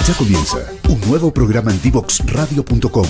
Ya comienza un nuevo programa en divoxradio.com.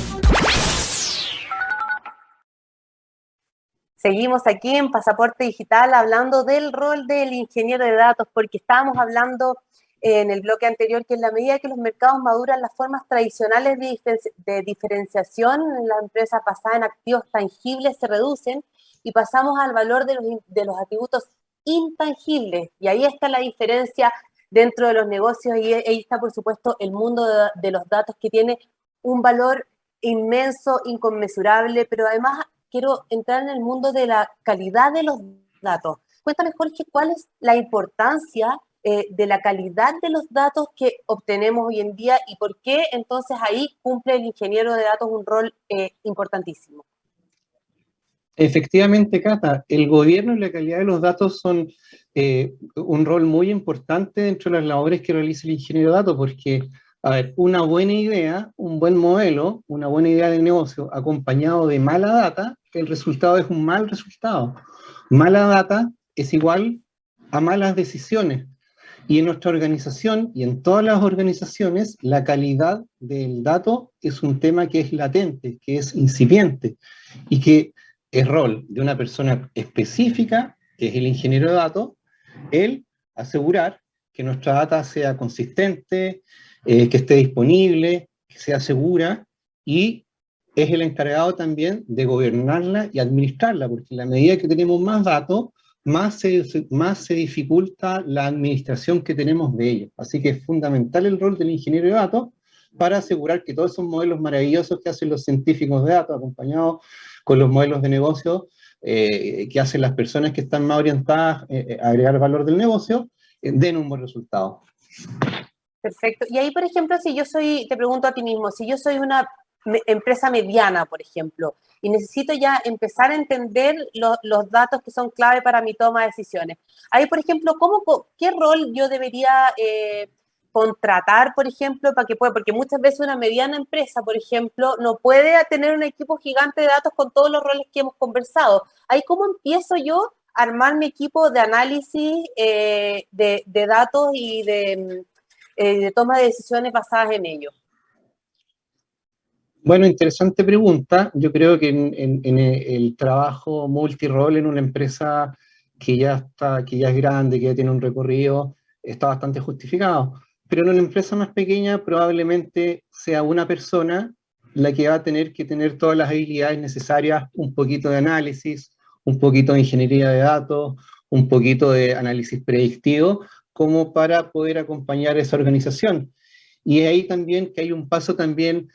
Seguimos aquí en Pasaporte Digital hablando del rol del ingeniero de datos, porque estábamos hablando en el bloque anterior que en la medida que los mercados maduran, las formas tradicionales de diferenciación en las empresas basadas en activos tangibles se reducen y pasamos al valor de los atributos intangibles. Y ahí está la diferencia dentro de los negocios y ahí está, por supuesto, el mundo de los datos que tiene un valor inmenso, inconmensurable, pero además quiero entrar en el mundo de la calidad de los datos. Cuéntame, Jorge, ¿cuál es la importancia de la calidad de los datos que obtenemos hoy en día y por qué entonces ahí cumple el ingeniero de datos un rol importantísimo? Efectivamente, Cata, el gobierno y la calidad de los datos son un rol muy importante dentro de las labores que realiza el ingeniero de datos, porque, a ver, una buena idea, un buen modelo, una buena idea de negocio acompañado de mala data, el resultado es un mal resultado. Mala data es igual a malas decisiones. Y en nuestra organización y en todas las organizaciones, la calidad del dato es un tema que es latente, que es incipiente y que es rol de una persona específica, que es el ingeniero de datos, el asegurar que nuestra data sea consistente, que esté disponible, que sea segura, y es el encargado también de gobernarla y administrarla, porque en la medida que tenemos más datos, más se dificulta la administración que tenemos de ellos. Así que es fundamental el rol del ingeniero de datos para asegurar que todos esos modelos maravillosos que hacen los científicos de datos, acompañados con los modelos de negocio que hacen las personas que están más orientadas a agregar valor del negocio, den un buen resultado. Perfecto. Y ahí, por ejemplo, si yo soy, te pregunto a ti mismo, si yo soy una empresa mediana, por ejemplo, y necesito ya empezar a entender los datos que son clave para mi toma de decisiones. Ahí, por ejemplo, ¿qué rol yo debería contratar, por ejemplo, para que pueda? Porque muchas veces una mediana empresa, por ejemplo, no puede tener un equipo gigante de datos con todos los roles que hemos conversado. Ahí, ¿cómo empiezo yo a armar mi equipo de análisis de datos y de toma de decisiones basadas en ello? Bueno, interesante pregunta. Yo creo que en el trabajo multirol en una empresa que ya es grande, que ya tiene un recorrido, está bastante justificado. Pero en una empresa más pequeña probablemente sea una persona la que va a tener que tener todas las habilidades necesarias, un poquito de análisis, un poquito de ingeniería de datos, un poquito de análisis predictivo, como para poder acompañar a esa organización. Y ahí también que hay un paso también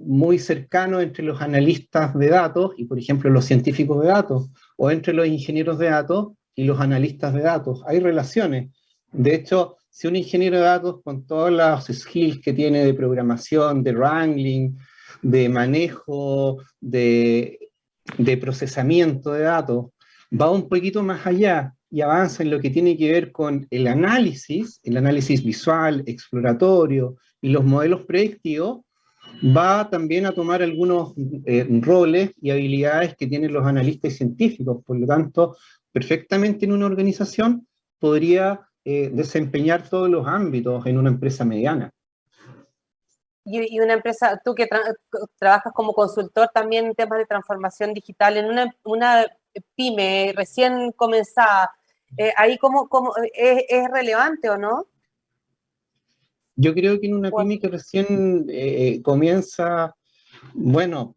muy cercano entre los analistas de datos y, por ejemplo, los científicos de datos, o entre los ingenieros de datos y los analistas de datos. Hay relaciones. De hecho, si un ingeniero de datos con todos los skills que tiene de programación, de wrangling, de manejo, de procesamiento de datos, va un poquito más allá y avanza en lo que tiene que ver con el análisis visual, exploratorio y los modelos predictivos, va también a tomar algunos roles y habilidades que tienen los analistas y científicos. Por lo tanto, perfectamente en una organización podría desempeñar todos los ámbitos en una empresa mediana. Y una empresa, tú que trabajas como consultor también en temas de transformación digital, en una pyme recién comenzada, ahí ¿cómo es relevante o no? Yo creo que en una pyme que recién comienza, bueno,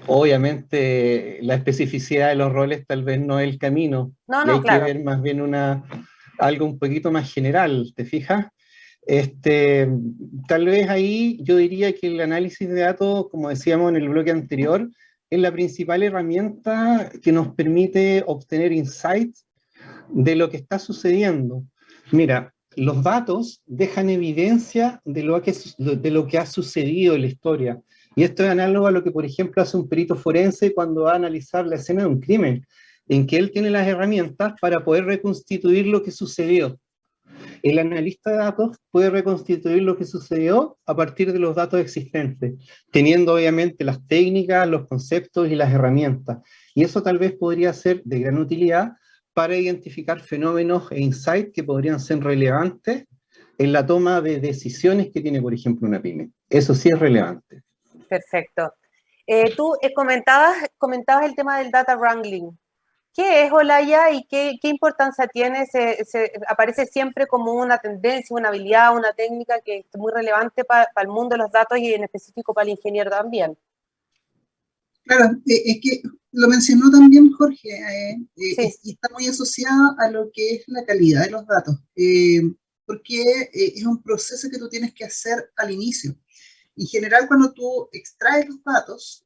obviamente la especificidad de los roles tal vez no es el camino, y hay claro. que ver más bien algo un poquito más general, ¿te fijas? Tal vez ahí yo diría que el análisis de datos, como decíamos en el bloque anterior, es la principal herramienta que nos permite obtener insights de lo que está sucediendo. Mira, los datos dejan evidencia de lo que ha sucedido en la historia. Y esto es análogo a lo que, por ejemplo, hace un perito forense cuando va a analizar la escena de un crimen, en que él tiene las herramientas para poder reconstituir lo que sucedió. El analista de datos puede reconstituir lo que sucedió a partir de los datos existentes, teniendo obviamente las técnicas, los conceptos y las herramientas. Y eso tal vez podría ser de gran utilidad para identificar fenómenos e insights que podrían ser relevantes en la toma de decisiones que tiene, por ejemplo, una pyme. Eso sí es relevante. Perfecto. Tú comentabas el tema del data wrangling. ¿Qué es, Olaya, y qué importancia tiene? Aparece siempre como una tendencia, una habilidad, una técnica que es muy relevante para el mundo de los datos y en específico para el ingeniero también. Claro, es que lo mencionó también Jorge, Sí. y está muy asociado a lo que es la calidad de los datos, porque es un proceso que tú tienes que hacer al inicio. En general, cuando tú extraes los datos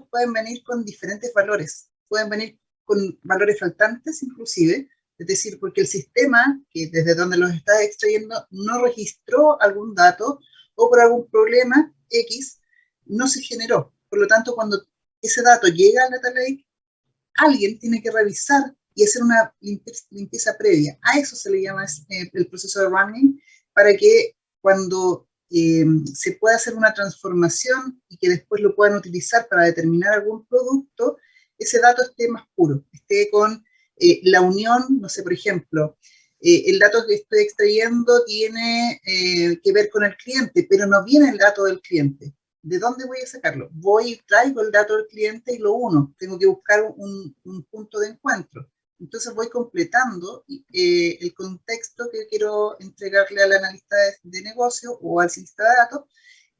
pueden venir con diferentes valores, pueden venir con valores faltantes inclusive, es decir, porque el sistema, que desde donde los estás extrayendo, no registró algún dato o por algún problema X, no se generó. Por lo tanto, cuando ese dato llega al data lake, alguien tiene que revisar y hacer una limpieza previa. A eso se le llama el proceso de running, para que cuando se pueda hacer una transformación y que después lo puedan utilizar para determinar algún producto, ese dato esté más puro, esté con la unión, no sé, por ejemplo, el dato que estoy extrayendo tiene que ver con el cliente, pero no viene el dato del cliente. ¿De dónde voy a sacarlo? Voy y traigo el dato del cliente y lo uno. Tengo que buscar un punto de encuentro. Entonces voy completando el contexto que quiero entregarle al analista de negocio o al cientista de datos,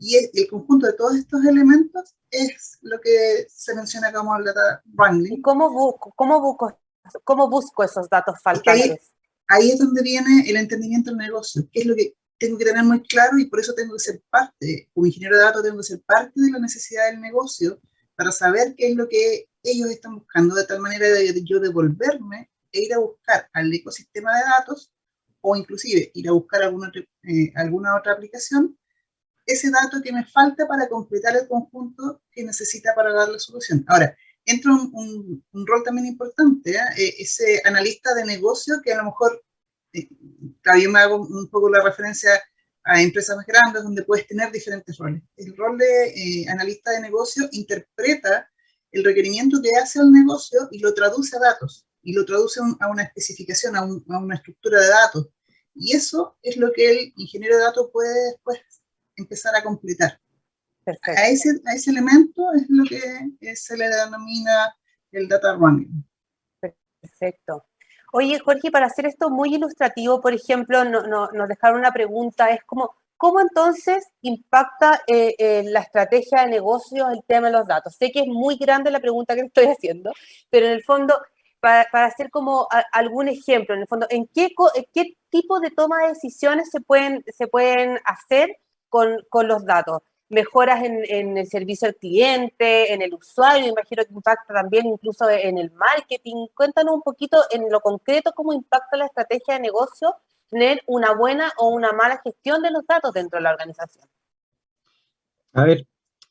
y el conjunto de todos estos elementos es lo que se menciona como el data wrangling. ¿Y cómo busco esos datos faltantes? Ahí es donde viene el entendimiento del negocio, que es lo que tengo que tener muy claro, y por eso tengo que ser parte, como ingeniero de datos tengo que ser parte de la necesidad del negocio para saber qué es lo que ellos están buscando, de tal manera de yo devolverme e ir a buscar al ecosistema de datos, o inclusive ir a buscar alguna otra aplicación, ese dato que me falta para completar el conjunto que necesita para darle solución. Ahora, entra un rol también importante, ese analista de negocio que a lo mejor, también me hago un poco la referencia a empresas más grandes donde puedes tener diferentes roles. El rol de analista de negocio interpreta el requerimiento que hace el negocio y lo traduce a datos, y lo traduce a una especificación, a una estructura de datos. Y eso es lo que el ingeniero de datos puede después empezar a completar. Perfecto. A ese elemento es lo que se le denomina el data wrangling. Perfecto. Oye, Jorge, para hacer esto muy ilustrativo, por ejemplo, nos dejaron una pregunta, es como, ¿cómo entonces impacta la estrategia de negocios el tema de los datos? Sé que es muy grande la pregunta que estoy haciendo, pero en el fondo, para hacer como algún ejemplo, en el fondo, ¿en qué tipo de toma de decisiones se pueden hacer con los datos? Mejoras en el servicio al cliente, en el usuario, imagino que impacta también incluso en el marketing. Cuéntanos un poquito en lo concreto cómo impacta la estrategia de negocio tener una buena o una mala gestión de los datos dentro de la organización. A ver,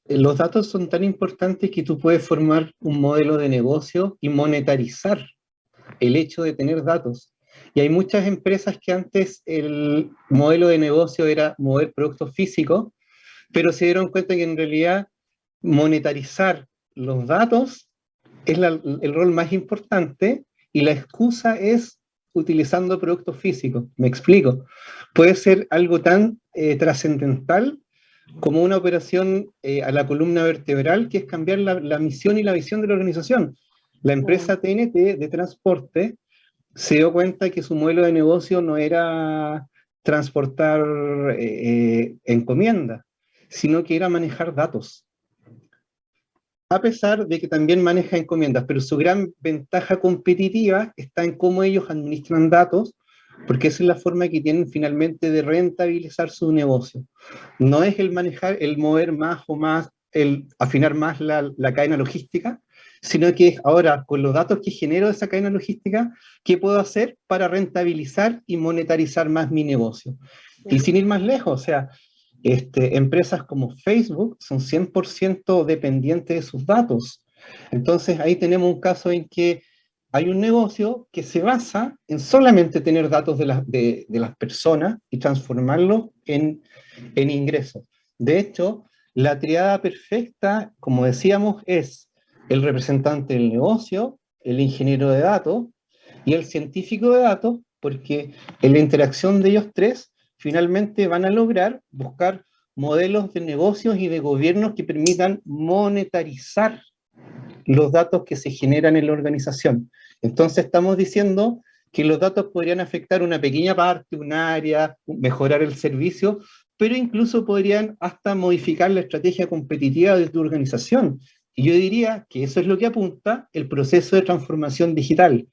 los datos son tan importantes que tú puedes formar un modelo de negocio y monetarizar el hecho de tener datos. Y hay muchas empresas que antes el modelo de negocio era mover productos físicos, pero se dieron cuenta que en realidad monetarizar los datos es el rol más importante, y la excusa es utilizando productos físicos. Me explico. Puede ser algo tan trascendental como una operación a la columna vertebral, que es cambiar la misión y la visión de la organización. La empresa TNT de transporte se dio cuenta que su modelo de negocio no era transportar encomiendas, sino que era manejar datos. A pesar de que también maneja encomiendas, pero su gran ventaja competitiva está en cómo ellos administran datos, porque esa es la forma que tienen finalmente de rentabilizar su negocio. No es el manejar, el mover más o más, el afinar más la cadena logística, sino que es ahora, con los datos que genero de esa cadena logística, ¿qué puedo hacer para rentabilizar y monetarizar más mi negocio? Y sin ir más lejos, o sea, empresas como Facebook son 100% dependientes de sus datos. Entonces ahí tenemos un caso en que hay un negocio que se basa en solamente tener datos de las personas y transformarlos en ingresos. De hecho, la triada perfecta, como decíamos, es el representante del negocio, el ingeniero de datos y el científico de datos, porque en la interacción de ellos tres finalmente van a lograr buscar modelos de negocios y de gobiernos que permitan monetarizar los datos que se generan en la organización. Entonces estamos diciendo que los datos podrían afectar una pequeña parte, un área, mejorar el servicio, pero incluso podrían hasta modificar la estrategia competitiva de tu organización. Y yo diría que eso es lo que apunta el proceso de transformación digital.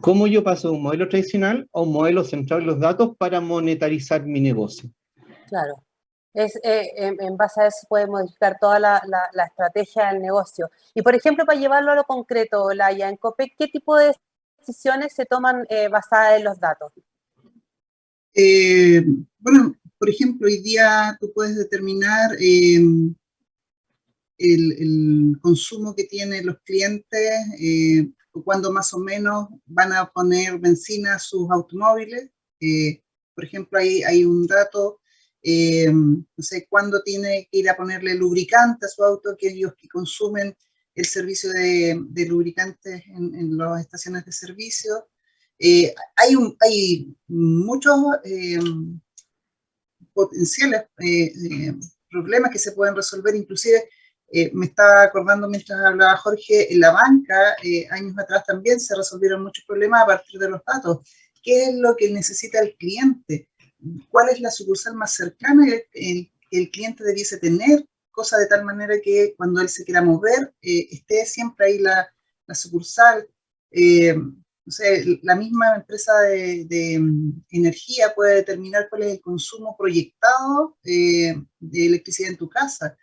¿Cómo yo paso de un modelo tradicional a un modelo centrado en los datos para monetarizar mi negocio? Claro. En base a eso puede modificar toda la estrategia del negocio. Y, por ejemplo, para llevarlo a lo concreto, Olaya, en Copec, ¿qué tipo de decisiones se toman basadas en los datos? Bueno, por ejemplo, hoy día tú puedes determinar el consumo que tienen los clientes, cuándo más o menos van a poner benzina a sus automóviles. Por ejemplo, hay un dato, no sé, cuándo tiene que ir a ponerle lubricante a su auto, aquellos que consumen el servicio de lubricantes en las estaciones de servicio. Hay muchos potenciales problemas que se pueden resolver, inclusive me estaba acordando mientras hablaba Jorge, en la banca, años atrás también se resolvieron muchos problemas a partir de los datos. ¿Qué es lo que necesita el cliente? ¿Cuál es la sucursal más cercana que el cliente debiese tener? Cosa de tal manera que cuando él se quiera mover, esté siempre ahí la sucursal. No sé, la misma empresa de energía puede determinar cuál es el consumo proyectado de electricidad en tu casa.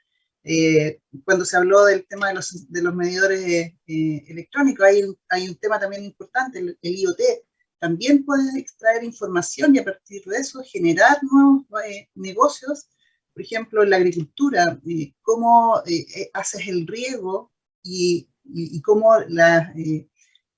Cuando se habló del tema de los medidores electrónicos, hay un tema también importante, el IoT. También puedes extraer información y a partir de eso generar nuevos negocios. Por ejemplo, en la agricultura, cómo haces el riego y cómo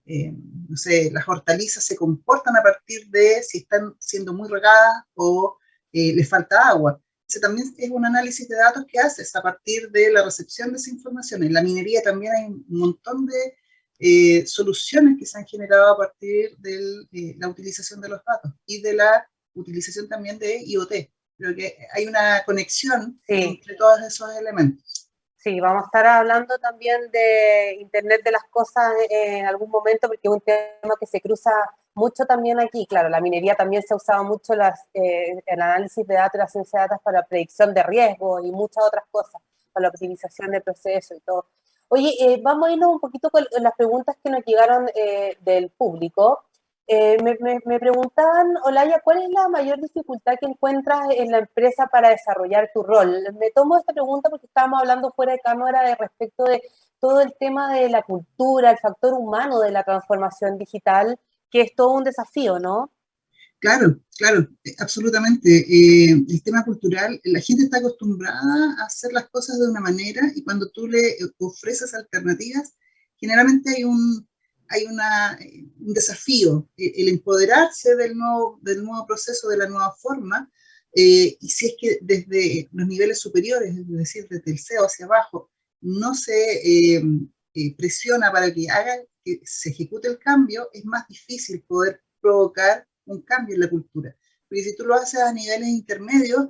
no sé, las hortalizas se comportan a partir de si están siendo muy regadas o les falta agua. Ese también es un análisis de datos que haces a partir de la recepción de esa información. En la minería también hay un montón de soluciones que se han generado a partir de la utilización de los datos y de la utilización también de IoT. Creo que hay una conexión entre todos esos elementos. Sí, vamos a estar hablando también de Internet de las Cosas en algún momento, porque es un tema que se cruza mucho también aquí. Claro, la minería también se ha usado mucho el análisis de datos y la ciencia de datos para predicción de riesgos y muchas otras cosas, para la optimización de procesos y todo. Oye, vamos a irnos un poquito con las preguntas que nos llegaron del público. Me preguntaban, Olaya, ¿cuál es la mayor dificultad que encuentras en la empresa para desarrollar tu rol? Me tomo esta pregunta porque estábamos hablando fuera de cámara respecto de todo el tema de la cultura, el factor humano de la transformación digital, que es todo un desafío, ¿no? Claro, claro, absolutamente. El tema cultural, la gente está acostumbrada a hacer las cosas de una manera y cuando tú le ofreces alternativas, generalmente hay un desafío, el empoderarse del nuevo proceso, de la nueva forma, y si es que desde los niveles superiores, es decir, desde el CEO hacia abajo, no se presiona para que se ejecute el cambio, es más difícil poder provocar un cambio en la cultura. Porque si tú lo haces a niveles intermedios,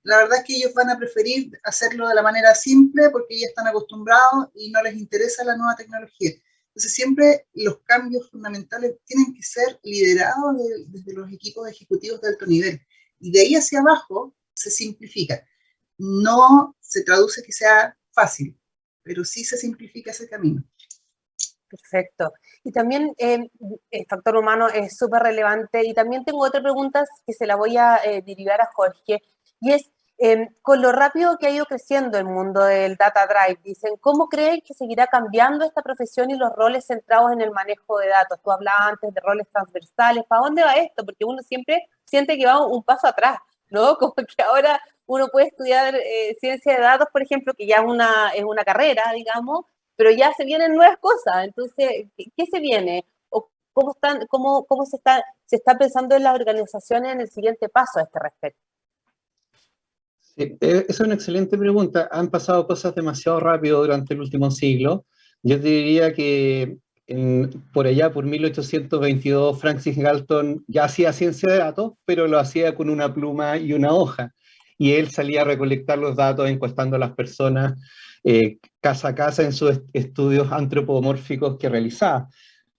la verdad es que ellos van a preferir hacerlo de la manera simple porque ya están acostumbrados y no les interesa la nueva tecnología. Entonces siempre los cambios fundamentales tienen que ser liderados desde los equipos ejecutivos de alto nivel. Y de ahí hacia abajo se simplifica. No se traduce que sea fácil, pero sí se simplifica ese camino. Perfecto. Y también el factor humano es súper relevante. Y también tengo otra pregunta que se la voy a derivar a Jorge. Y es, con lo rápido que ha ido creciendo el mundo del data drive, dicen, ¿cómo creen que seguirá cambiando esta profesión y los roles centrados en el manejo de datos? Tú hablabas antes de roles transversales. ¿Para dónde va esto? Porque uno siempre siente que va un paso atrás, ¿no? Como que ahora uno puede estudiar ciencia de datos, por ejemplo, que ya es una carrera, digamos, pero ya se vienen nuevas cosas. Entonces, ¿qué se viene? ¿O cómo se está pensando en las organizaciones en el siguiente paso a este respecto? Sí, es una excelente pregunta. Han pasado cosas demasiado rápido durante el último siglo. Yo te diría que por allá, por 1822, Francis Galton ya hacía ciencia de datos, pero lo hacía con una pluma y una hoja. Y él salía a recolectar los datos encuestando a las personas casa a casa en sus estudios antropomórficos que realizaba.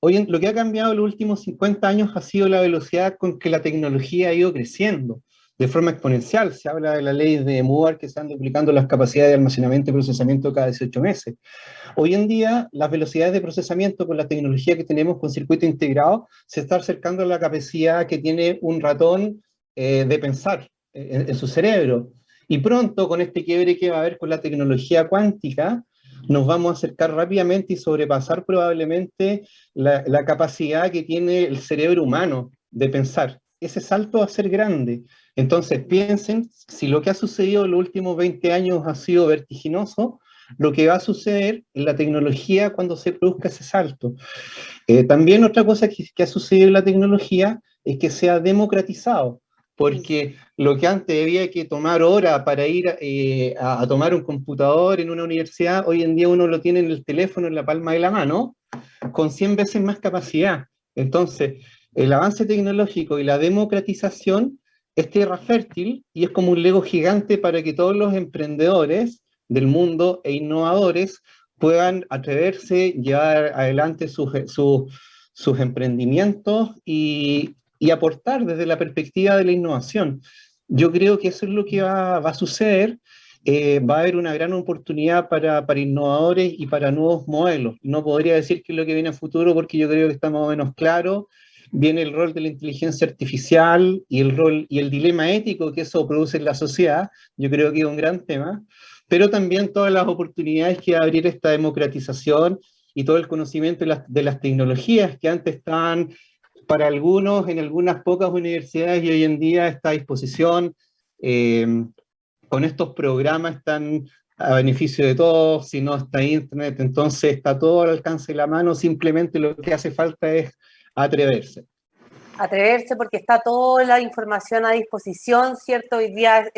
Hoy lo que ha cambiado en los últimos 50 años ha sido la velocidad con que la tecnología ha ido creciendo de forma exponencial. Se habla de la ley de Moore, que se están duplicando las capacidades de almacenamiento y procesamiento cada 18 meses. Hoy en día, las velocidades de procesamiento con la tecnología que tenemos con circuito integrado se está acercando a la capacidad que tiene un ratón de pensar en su cerebro. Y pronto, con este quiebre que va a haber con la tecnología cuántica, nos vamos a acercar rápidamente y sobrepasar probablemente la capacidad que tiene el cerebro humano de pensar. Ese salto va a ser grande. Entonces piensen, si lo que ha sucedido en los últimos 20 años ha sido vertiginoso, lo que va a suceder en la tecnología cuando se produzca ese salto. También otra cosa que ha sucedido en la tecnología es que se ha democratizado, porque lo que antes había que tomar horas para ir a tomar un computador en una universidad, hoy en día uno lo tiene en el teléfono, en la palma de la mano, con 100 veces más capacidad. Entonces, el avance tecnológico y la democratización es tierra fértil y es como un lego gigante para que todos los emprendedores del mundo e innovadores puedan atreverse, llevar adelante sus emprendimientos y aportar desde la perspectiva de la innovación. Yo creo que eso es lo que va a suceder. Va a haber una gran oportunidad para innovadores y para nuevos modelos. No podría decir qué es lo que viene a futuro porque yo creo que está más o menos claro. Viene el rol de la inteligencia artificial y el dilema ético que eso produce en la sociedad. Yo creo que es un gran tema, pero también todas las oportunidades que va a abrir esta democratización y todo el conocimiento de las tecnologías que antes estaban para algunos en algunas pocas universidades y hoy en día está a disposición. Con estos programas están a beneficio de todos, si no está internet, entonces está todo al alcance de la mano, simplemente lo que hace falta es atreverse. Atreverse porque está toda la información a disposición, ¿cierto? Hoy día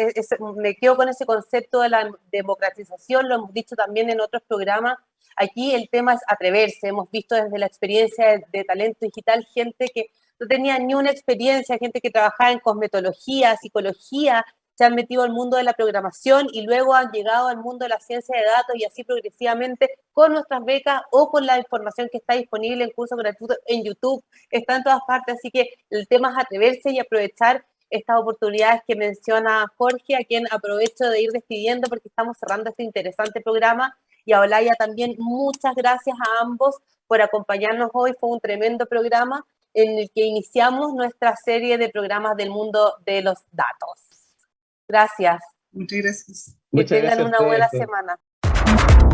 me quedo con ese concepto de la democratización, lo hemos dicho también en otros programas. Aquí el tema es atreverse. Hemos visto desde la experiencia de talento digital gente que no tenía ni una experiencia, gente que trabajaba en cosmetología, psicología, se han metido al mundo de la programación y luego han llegado al mundo de la ciencia de datos y así progresivamente con nuestras becas o con la información que está disponible en cursos gratuitos en YouTube, está en todas partes, así que el tema es atreverse y aprovechar estas oportunidades que menciona Jorge, a quien aprovecho de ir despidiendo porque estamos cerrando este interesante programa, y a Olaya también muchas gracias a ambos por acompañarnos hoy, fue un tremendo programa en el que iniciamos nuestra serie de programas del mundo de los datos. Gracias. Muchas gracias. Que tengan una buena semana.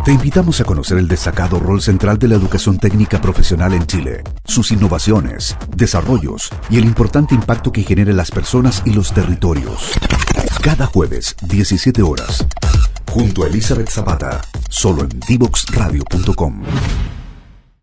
Te invitamos a conocer el destacado rol central de la educación técnica profesional en Chile, sus innovaciones, desarrollos y el importante impacto que genera en las personas y los territorios. Cada jueves, 17 horas, junto a Elizabeth Zapata, solo en divoxradio.com.